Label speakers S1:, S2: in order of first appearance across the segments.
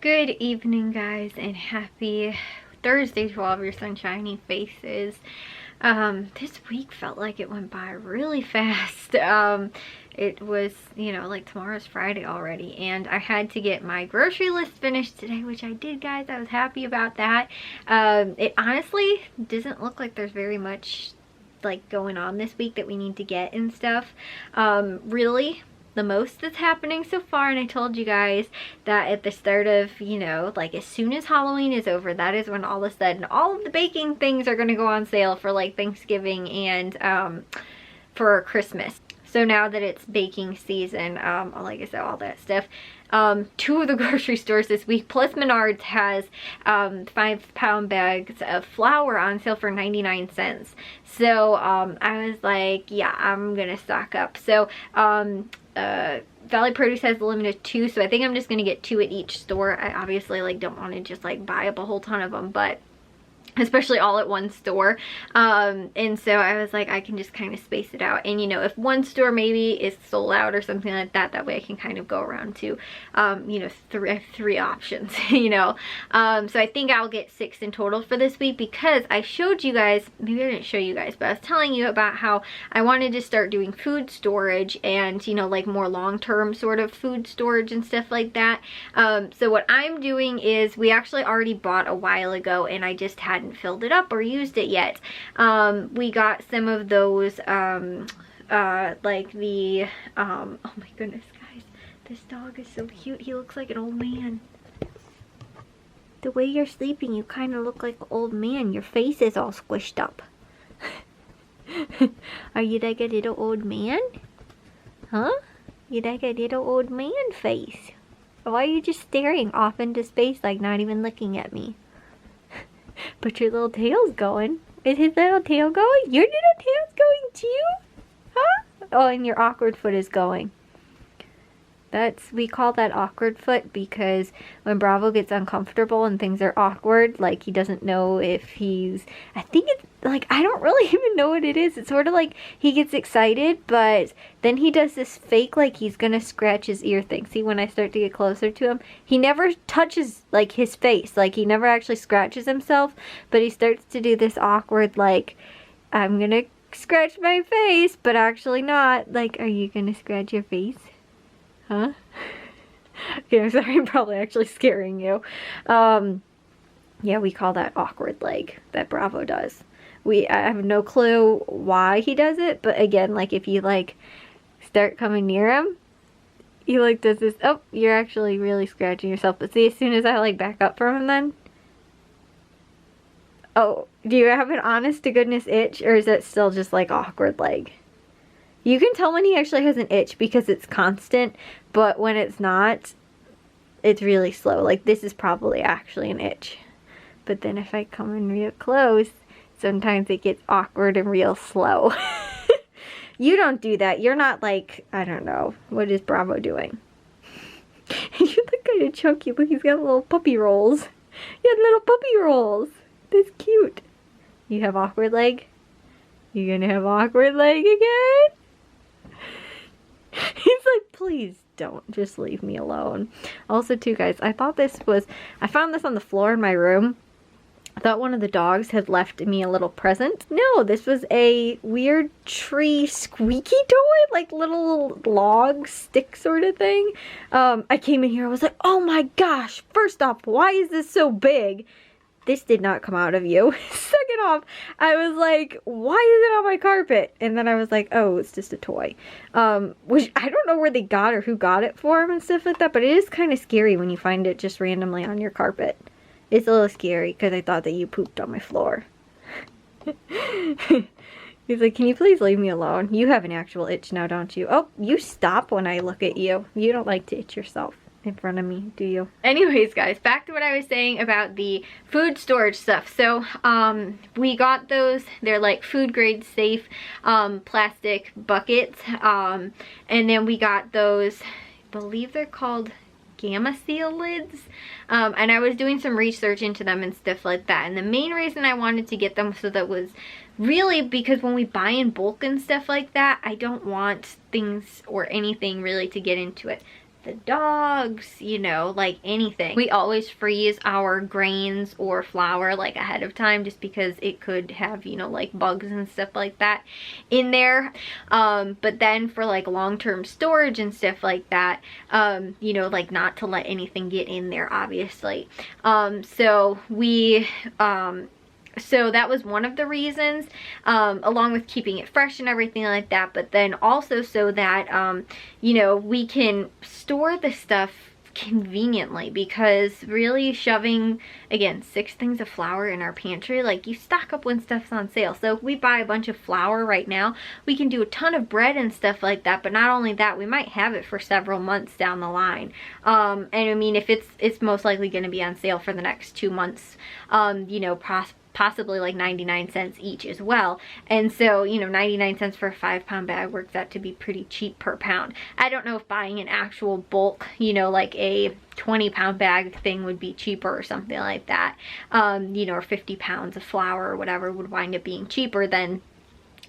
S1: Good evening, guys, and happy Thursday to all of your sunshiny faces. This week felt like it went by really fast. It was, like tomorrow's Friday already, and I had to get my grocery list finished today, which I did, guys. I was happy about that. It honestly doesn't look like there's very much like going on this week that we need to get and stuff. Really, the most that's happening so far, and I told you guys that at the start of, like as soon as Halloween is over, that is when all of a sudden all of the baking things are going to go on sale for like Thanksgiving and for Christmas. So now that it's baking season, like I said, all that stuff, two of the grocery stores this week, plus Menards, has 5-pound bags of flour on sale for 99 cents. So I was like, yeah, I'm gonna stock up. So Valley Produce has a limit of 2, so I think I'm just gonna get 2 at each store. I obviously like don't want to just like buy up a whole ton of them, but especially all at one store. And so I was like, I can just kind of space it out, and if one store maybe is sold out or something like that, that way I can kind of go around to three options. So I think I'll get 6 in total for this week, because I showed you guys, maybe I didn't show you guys, but I was telling you about how I wanted to start doing food storage and like more long-term sort of food storage and stuff like that. So what I'm doing is, we actually already bought a while ago and I just hadn't filled it up or used it yet. We got some of those like the oh my goodness, guys, this dog is so cute. He looks like an old man. The way you're sleeping, you kind of look like an old man. Your face is all squished up. Are you like a little old man? Huh? You like a little old man face? Why are you just staring off into space, like not even looking at me? But your little tail's going. Is his little tail going? Your little tail's going too? Huh? Oh, and your awkward foot is going. We call that awkward foot because when Bravo gets uncomfortable and things are awkward, like he doesn't know if I think it's like, I don't really even know what it is. It's sort of like he gets excited, but then he does this fake, like he's gonna scratch his ear thing. See, when I start to get closer to him, he never touches like his face. Like he never actually scratches himself, but he starts to do this awkward, like, I'm gonna scratch my face, but actually not. Like, are you gonna scratch your face? Huh? Okay, I'm sorry, I'm probably actually scaring you. Yeah, we call that awkward leg that Bravo does. I have no clue why he does it, but again, like if you like start coming near him, he like does this. Oh, you're actually really scratching yourself. But see, as soon as I like back up from him, then. Oh, do you have an honest to goodness itch, or is it still just like awkward leg? You can tell when he actually has an itch because it's constant, but when it's not, it's really slow. Like this is probably actually an itch. But then if I come in real close, sometimes it gets awkward and real slow. You don't do that. You're not like, I don't know, what is Bravo doing? You look kind of chunky. Look, he's got little puppy rolls. He had little puppy rolls. That's cute. You have awkward leg? You gonna have awkward leg again? He's like, please don't, just leave me alone. Also too, guys, I found this on the floor in my room. I thought one of the dogs had left me a little present. No, this was a weird tree squeaky toy, like little log stick sort of thing. I came in here, I was like, oh my gosh, first off, why is this so big? This did not come out of you. Second off, I was like, why is it on my carpet? And then I was like, oh, it's just a toy. Which I don't know where they got or who got it for them and stuff like that, but it is kind of scary when you find it just randomly on your carpet. It's a little scary because I thought that you pooped on my floor. He's like, can you please leave me alone? You have an actual itch now, don't you? Oh, you stop when I look at you. You don't like to itch yourself in front of me, do you? Anyways, guys, back to what I was saying about the food storage stuff. So we got those, they're like food grade safe plastic buckets, and then we got those, I believe they're called Gamma Seal lids, and I was doing some research into them and stuff like that, and the main reason I wanted to get them so that was really because when we buy in bulk and stuff like that, I don't want things or anything really to get into it. the dogs, you know, like anything. We always freeze our grains or flour like ahead of time, just because it could have, you know, like bugs and stuff like that in there. But then for like long-term storage and stuff like that, you know, like not to let anything get in there, obviously. So that was one of the reasons, along with keeping it fresh and everything like that, but then also so that, you know, we can store the stuff conveniently, because really shoving, again, 6 things of flour in our pantry, like, you stock up when stuff's on sale. So if we buy a bunch of flour right now, we can do a ton of bread and stuff like that, but not only that, we might have it for several months down the line. And I mean, if it's most likely going to be on sale for the next 2 months, you know, possibly like 99 cents each as well. And so, you know, 99 cents for a 5-pound bag works out to be pretty cheap per pound. I don't know if buying an actual bulk, you know, like a 20-pound bag thing would be cheaper or something like that. You know, or 50 pounds of flour or whatever would wind up being cheaper than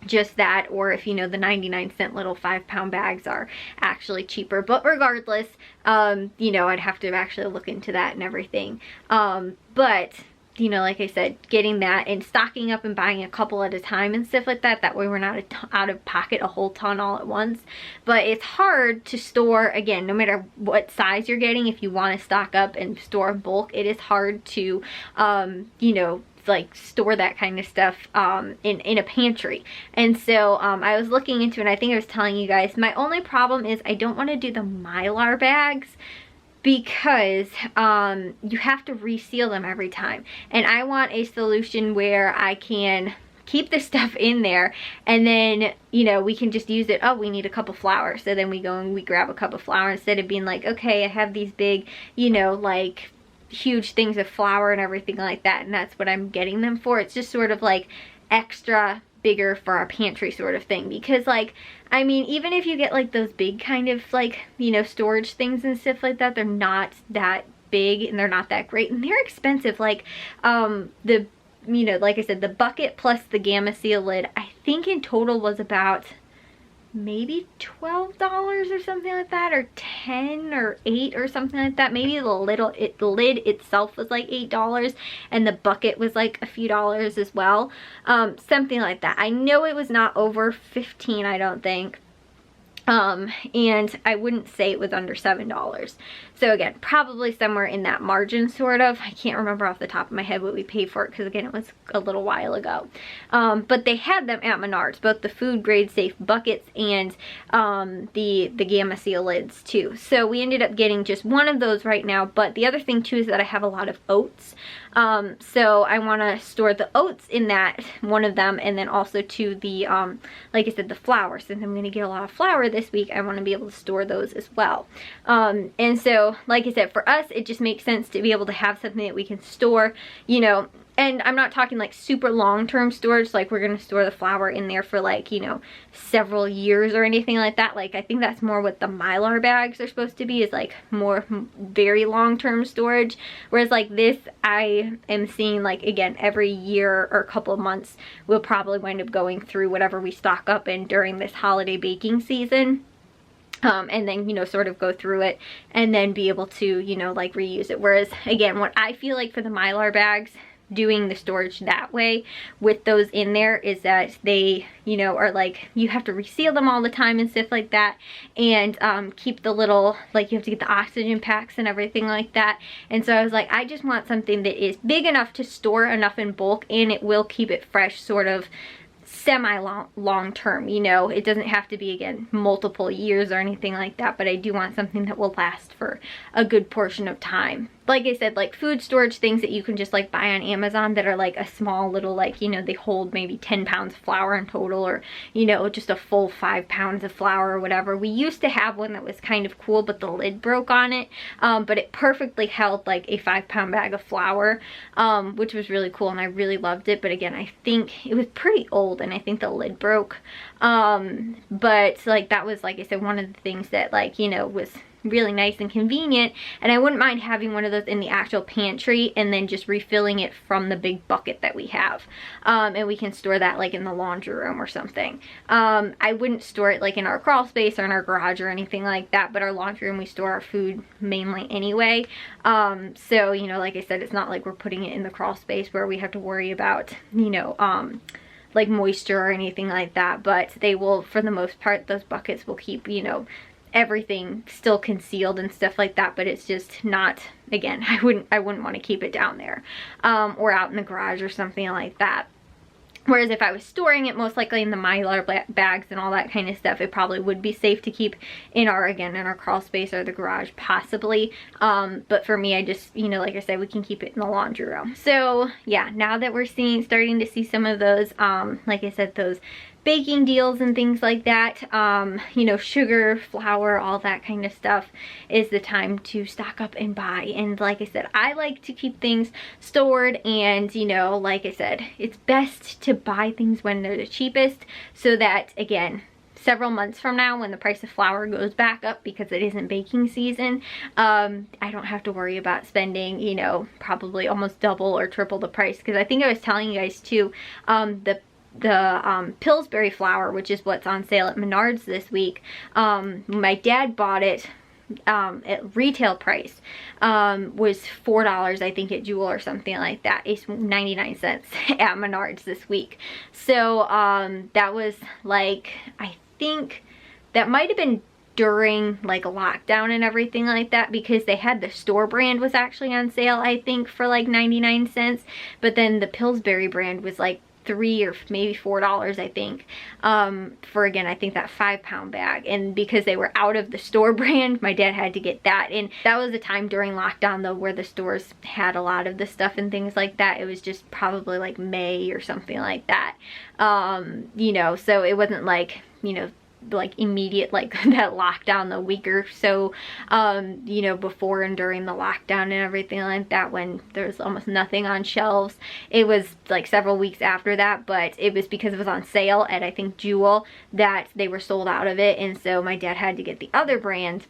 S1: just that, or if, you know, the 99-cent little 5-pound bags are actually cheaper. But regardless, you know, I'd have to actually look into that and everything. But you know, like I said, getting that and stocking up and buying a couple at a time and stuff like that. That way we're not out of pocket a whole ton all at once. But it's hard to store, again, no matter what size you're getting, if you want to stock up and store in bulk, it is hard to, you know, like store that kind of stuff in a pantry. And so I was looking into it, and I think I was telling you guys, my only problem is I don't want to do the Mylar bags, because you have to reseal them every time, and I want a solution where I can keep the stuff in there, and then, you know, we can just use it. Oh, we need a cup of flour, so then we go and we grab a cup of flour, instead of being like, okay, I have these big, you know, like huge things of flour and everything like that, and that's what I'm getting them for. It's just sort of like extra bigger for our pantry sort of thing, because, like, I mean, even if you get like those big kind of, like, you know, storage things and stuff like that, they're not that big and they're not that great, and they're expensive. Like the, you know, like I said, the bucket plus the Gamma Seal lid, I think in total was about maybe $12 or something like that, or 10 or 8 or something like that. Maybe the lid itself was like $8, and the bucket was like a few dollars as well, something like that. I know it was not over 15, I don't think. And I wouldn't say it was under $7. So again, probably somewhere in that margin, sort of. I can't remember off the top of my head what we paid for it, because again, it was a little while ago. But they had them at Menards, both the food grade safe buckets and the Gamma Seal lids too. So we ended up getting just one of those right now. But the other thing too is that I have a lot of oats. So I want to store the oats in that one of them, and then also to the like I said, the flour. Since I'm going to get a lot of flour this week, I want to be able to store those as well. And so, like I said, for us, it just makes sense to be able to have something that we can store, you know. And I'm not talking like super long-term storage, like we're going to store the flour in there for, like, you know, several years or anything like that. Like, I think that's more what the Mylar bags are supposed to be, is like more very long-term storage. Whereas like this, I am seeing, like, again, every year or a couple of months, we'll probably wind up going through whatever we stock up in during this holiday baking season. And then, you know, sort of go through it and then be able to, you know, like reuse it. Whereas again, what I feel like for the Mylar bags, doing the storage that way with those in there, is that they, you know, are like, you have to reseal them all the time and stuff like that, and keep the little, like, you have to get the oxygen packs and everything like that. And so I was like, I just want something that is big enough to store enough in bulk, and it will keep it fresh sort of semi-long term, you know. It doesn't have to be, again, multiple years or anything like that, but I do want something that will last for a good portion of time. Like I said, like food storage things that you can just like buy on Amazon that are like a small little, like, you know, they hold maybe 10 pounds of flour in total, or, you know, just a full 5 pounds of flour or whatever. We used to have one that was kind of cool, but the lid broke on it, but it perfectly held like a 5-pound bag of flour, which was really cool, and I really loved it. But again, I think it was pretty old, and I think the lid broke. But like that was, like I said, one of the things that, like, you know, was really nice and convenient, and I wouldn't mind having one of those in the actual pantry and then just refilling it from the big bucket that we have. And we can store that like in the laundry room or something. I wouldn't store it like in our crawl space or in our garage or anything like that, but our laundry room, we store our food mainly anyway. So, you know, like I said, it's not like we're putting it in the crawl space where we have to worry about, you know, like moisture or anything like that, but they will, for the most part, those buckets will keep, you know, everything still concealed and stuff like that, but it's just not, again, I wouldn't want to keep it down there, or out in the garage or something like that. Whereas if I was storing it most likely in the Mylar bags and all that kind of stuff, it probably would be safe to keep in our, again, in our crawl space or the garage possibly. But for me, I just, you know, like I said, we can keep it in the laundry room. So yeah, now that we're starting to see some of those, like I said, those baking deals and things like that, you know, sugar, flour, all that kind of stuff, is the time to stock up and buy. And like I said, I like to keep things stored, and you know, like I said, it's best to buy things when they're the cheapest, so that, again, several months from now when the price of flour goes back up because it isn't baking season, I don't have to worry about spending, you know, probably almost double or triple the price. Because I think I was telling you guys too, the Pillsbury flour, which is what's on sale at Menards this week, my dad bought it at retail price, was $4 I think at Jewel or something like that. It's 99 cents at Menards this week. So that was like, I think that might have been during like a lockdown and everything like that, because they had the store brand was actually on sale, I think, for like 99 cents, but then the Pillsbury brand was like $3 or maybe $4, I think, for, again, I think that 5-pound bag. And because they were out of the store brand, my dad had to get that. And that was a time during lockdown though where the stores had a lot of the stuff and things like that. It was just probably like May or something like that, you know, so it wasn't like, you know, like immediate, like that lockdown, the week or so, you know, before and during the lockdown and everything like that, when there's almost nothing on shelves. It was like several weeks after that, but it was because it was on sale at, I think, Jewel, that they were sold out of it, and so my dad had to get the other brand.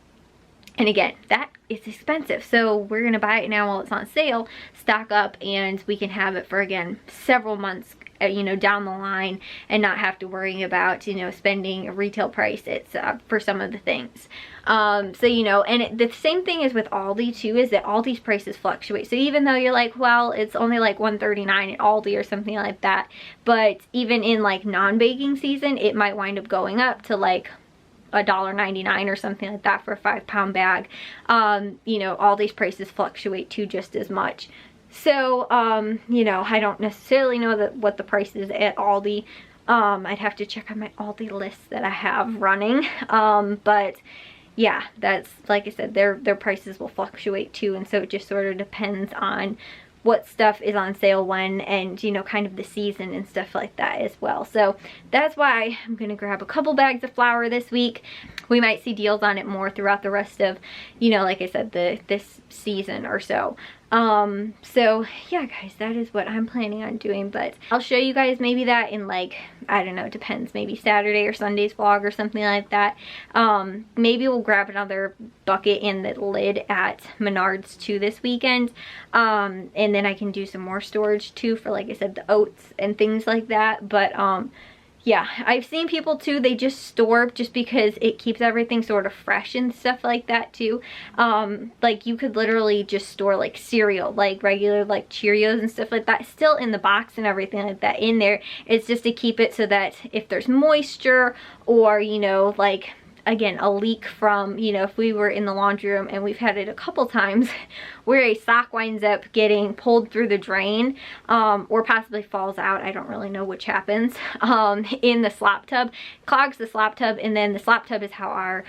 S1: And again, that is expensive, so we're gonna buy it now while it's on sale, stock up, and we can have it for, again, several months, you know, down the line, and not have to worry about, you know, spending a retail price. It's for some of the things. So, you know, and the same thing is with Aldi too, is that Aldi's prices fluctuate. So even though you're like, well, it's only like $1.39 at Aldi or something like that, but even in like non-baking season, it might wind up going up to like $1.99 or something like that for a 5-pound bag. You know, all these prices fluctuate too, just as much. So, you know, I don't necessarily know what the price is at Aldi. I'd have to check on my Aldi list that I have running. But yeah, that's, like I said, their prices will fluctuate too, and so it just sort of depends on what stuff is on sale when, and, you know, kind of the season and stuff like that as well. So that's why I'm gonna grab a couple bags of flour this week. We might see deals on it more throughout the rest of, you know, like I said, this season or so. So yeah, guys, that is what I'm planning on doing, but I'll show you guys maybe that in, like, I don't know, it depends, maybe Saturday or Sunday's vlog or something like that. Maybe we'll grab another bucket and the lid at Menards too this weekend, and then I can do some more storage too for, like I said, the oats and things like that. But yeah, I've seen people too, they just store just because it keeps everything sort of fresh and stuff like that too. Like you could literally just store like cereal, like regular like Cheerios and stuff like that, still in the box and everything like that in there. It's just to keep it so that if there's moisture or, you know, like, again, a leak from, you know, if we were in the laundry room, and we've had it a couple times where a sock winds up getting pulled through the drain, or possibly falls out, I don't really know which happens, in the slop tub, clogs the slop tub, and then the slop tub is how our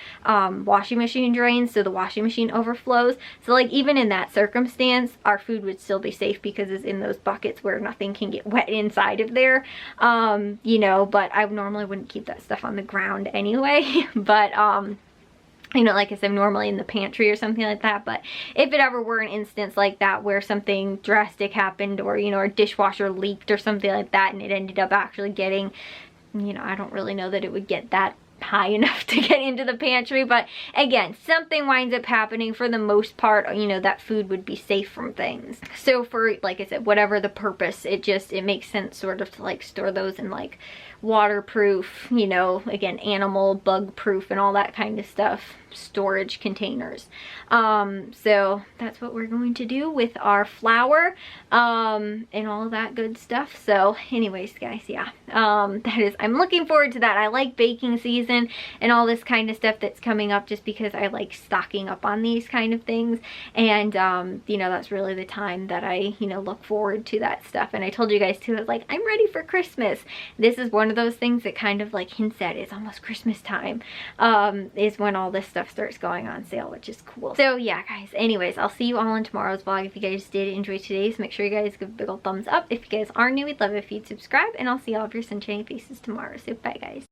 S1: washing machine drains, so the washing machine overflows. So like even in that circumstance, our food would still be safe because it's in those buckets where nothing can get wet inside of there, you know, but I normally wouldn't keep that stuff on the ground anyway. But you know, like I said, normally in the pantry or something like that. But if it ever were an instance like that where something drastic happened, or, you know, our dishwasher leaked or something like that, and it ended up actually getting, you know, I don't really know that it would get that high enough to get into the pantry. But again, something winds up happening. For the most part, you know, that food would be safe from things. So for, like I said, whatever the purpose, it makes sense sort of to like store those in like waterproof, you know, again, animal bug proof and all that kind of stuff, storage containers. So that's what we're going to do with our flour, and all of that good stuff. So anyways, guys, yeah, I'm looking forward to that. I like baking season and all this kind of stuff that's coming up, just because I like stocking up on these kind of things. And you know, that's really the time that I, you know, look forward to that stuff. And I told you guys too, I was like, I'm ready for Christmas. This is one of those things that kind of like hints at it's almost Christmas time, is when all this stuff starts going on sale, which is cool. So yeah, guys, anyways, I'll see you all in tomorrow's vlog. If you guys did enjoy today's, make sure you guys give a big old thumbs up. If you guys are new, we'd love it if you'd subscribe, and I'll see all of your sunshiny faces tomorrow. So bye, guys.